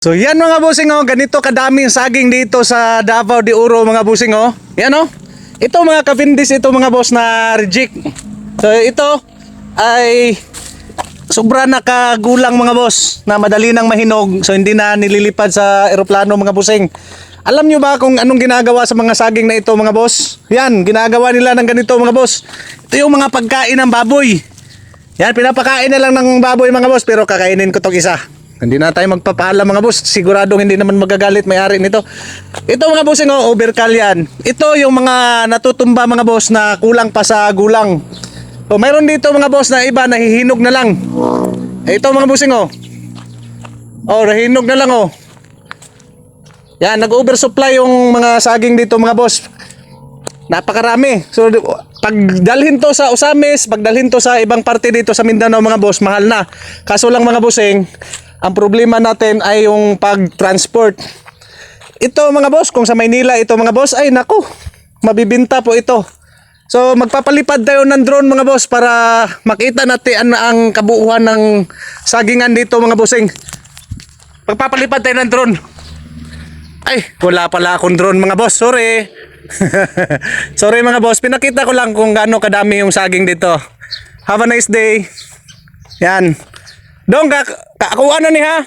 So yan mga bossing oh, ganito kadaming saging dito sa Davao de Oro mga bossing oh. Yan oh. Ito mga kavindis ito mga boss na reject. So ito ay sobra nakagulang mga boss na madali nang mahinog, so hindi na nililipad sa eroplano mga bossing. Alam nyo ba kung anong ginagawa sa mga saging na ito mga boss? Yan, ginagawa nila ng ganito mga boss. Ito yung mga pagkain ng baboy. Yan, pinapakain na lang ng baboy mga boss, pero kakainin ko tong isa. Hindi na tayo magpapaalam mga boss. Siguradong hindi naman magagalit may-ari nito. Ito mga bossing oh, overcall yan. Ito yung mga natutumba mga boss na kulang pa sa gulang. So mayroon dito mga boss na iba nahihinog na lang. Ito mga bossing oh. Oh, nahihinog na lang oh. Yan, nag-oversupply yung mga saging dito mga boss. Napakarami. So pagdalhin to sa Osamis, pagdalhin to sa ibang parte dito sa Mindanao mga boss, mahal na. Kaso lang mga bossing, ang problema natin ay yung pag-transport. Ito mga boss, kung sa Maynila ito mga boss, ay naku, mabibinta po ito. So magpapalipad tayo ng drone mga boss para makita natin ang kabuuan ng sagingan dito mga bossing. Magpapalipad tayo ng drone. Ay, wala pala akong drone mga boss, sorry. Sorry mga boss, pinakita ko lang kung gaano kadami yung saging dito. Have a nice day. Yan. Dong, kakuha na ni ha.